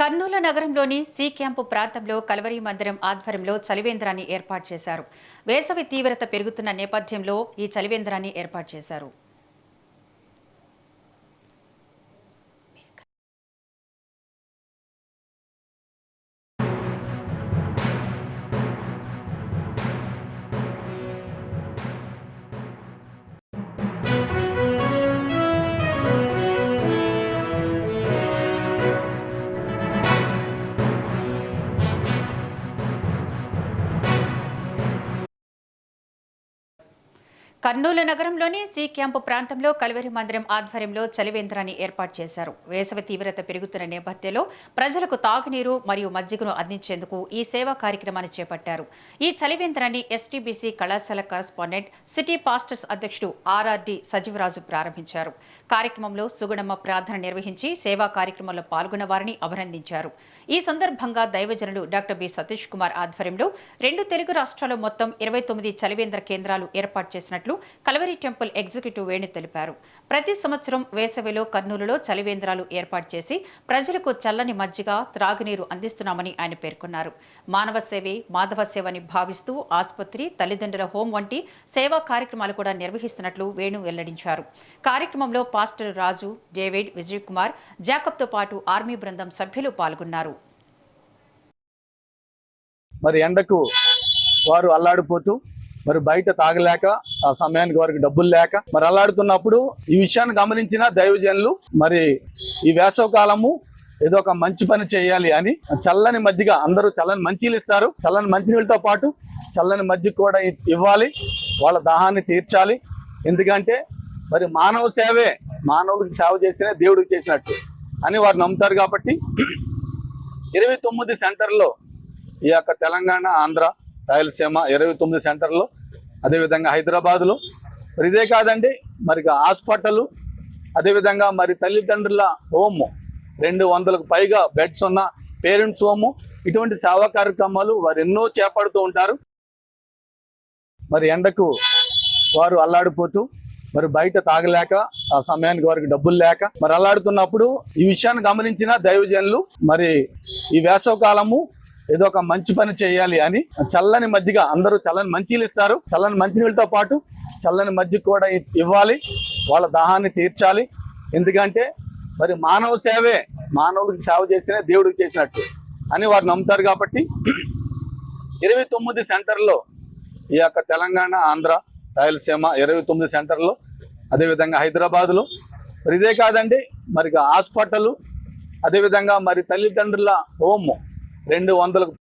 కర్నూలు నగరంలోని C camp ప్రాంతంలో Calvary మందిరం ఆధ్వర్యంలో చలివేంద్రాన్ని ఏర్పాటు చేశారు. వేసవి తీవ్రత పెరుగుతున్న నేపథ్యంలో ఈ చలివేంద్రాన్ని ఏర్పాటు చేశారు. కర్నూలు నగరంలోని సి క్యాంపు ప్రాంతంలో కల్వరి మందిరం ఆధ్వర్యంలో చలివేంద్రాన్ని ఏర్పాటు చేశారు. వేసవి తీవ్రత పెరుగుతున్న నేపథ్యంలో ప్రజలకు తాగునీరు మరియు మజ్జిగను అందించేందుకు ఈ సేవా కార్యక్రమాన్ని చేపట్టారు. ఈ చలివేంద్రాన్ని ఎస్టీబీసీ కళాశాల కరస్పాండెంట్ సిటీ పాస్టర్స్ అధ్యక్షుడు ఆర్ఆర్డి సజీవరాజు ప్రారంభించారు. కార్యక్రమంలో సుగుణమ్మ ప్రార్థన నిర్వహించి సేవా కార్యక్రమంలో పాల్గొన్న వారిని అభినందించారు. ఈ సందర్భంగా దైవజనులు డాక్టర్ బి సతీష్ కుమార్ ఆధ్వర్యంలో 2 తెలుగు రాష్ట్రాల్లో మొత్తం 29 చలివేంద్ర కేంద్రాలు ఏర్పాటు చేసినట్లు కల్వరి టెంపుల్ ఎగ్జిక్యూటివ్ వేణు తెలిపారు. ప్రతి సంవత్సరం వేసవిలో కర్నూలులో చలివేంద్రాలు ఏర్పాటు చేసి ప్రజలకు చల్లని మజ్జిగ, త్రాగునీరు అందిస్తున్నామని ఆయన పేర్కొన్నారు. మానవ సేవే మాధవ సేవని భావిస్తూ ఆసుపత్రి, తల్లిదండ్రుల హోం వంటి సేవా కార్యక్రమాలు కూడా నిర్వహిస్తున్నట్లు వేణు వెల్లడించారు. కార్యక్రమంలో పాస్టర్ రాజు, డేవిడ్, విజయ్ కుమార్, జాకబ్తో పాటు ఆర్మీ బృందం సభ్యులు పాల్గొన్నారు. మరి ఎండకు వారు అల్లాడిపోతూ మరి బయట తాగలేక ఆ సమయానికి వారికి డబ్బులు లేక మరి అల్లాడుతున్నప్పుడు ఈ విషయాన్ని గమనించిన దైవజనులు మరి ఈ వేసవి కాలము ఏదో ఒక మంచి పని చేయాలి అని చల్లని మజ్జిగ, అందరూ చల్లని మంచినీళ్ళు ఇస్తారు, చల్లని మంచినీళ్ళతో పాటు చల్లని మజ్జిగ కూడా ఇవ్వాలి, వాళ్ళ దాహాన్ని తీర్చాలి. ఎందుకంటే మరి మానవ సేవే మానవుడికి సేవ చేస్తేనే దేవుడికి చేసినట్టు అని వారు నమ్ముతారు. కాబట్టి 29 సెంటర్లో ఈ యొక్క తెలంగాణ, ఆంధ్ర, రాయలసీమ 29 సెంటర్లు, అదేవిధంగా హైదరాబాద్లో మరి ఇదే కాదండి, మరి హాస్పిటల్, అదేవిధంగా మరి తల్లిదండ్రుల హోము, 200కు పైగా బెడ్స్ ఉన్న పేరెంట్స్ హోము, ఇటువంటి సేవా కార్యక్రమాలు వారు ఎన్నో చేపడుతూ ఉంటారు. మరి ఎండకు వారు అల్లాడిపోతూ మరి బయట తాగలేక ఆ సమయానికి వారికి డబ్బులు లేక మరి అల్లాడుతున్నప్పుడు ఈ విషయాన్ని గమనించిన దైవజనులు మరి ఈ వేసవి కాలము ఏదో ఒక మంచి పని చేయాలి అని చల్లని మజ్జిగ, అందరూ చల్లని మంచినీళ్ళు ఇస్తారు, చల్లని మంచినీళ్ళతో పాటు చల్లని మజ్జిగ కూడా ఇవ్వాలి, వాళ్ళ దాహాన్ని తీర్చాలి. ఎందుకంటే మరి మానవ సేవే మానవుడికి సేవ చేస్తేనే దేవుడికి చేసినట్టు అని వారు నమ్ముతారు. కాబట్టి 29 సెంటర్లో ఈ యొక్క తెలంగాణ, ఆంధ్ర, రాయలసీమ 29 సెంటర్లు, అదేవిధంగా హైదరాబాద్లో మరి ఇదే కాదండి, మరి హాస్పిటల్, అదేవిధంగా మరి తల్లిదండ్రుల హోము, 200కు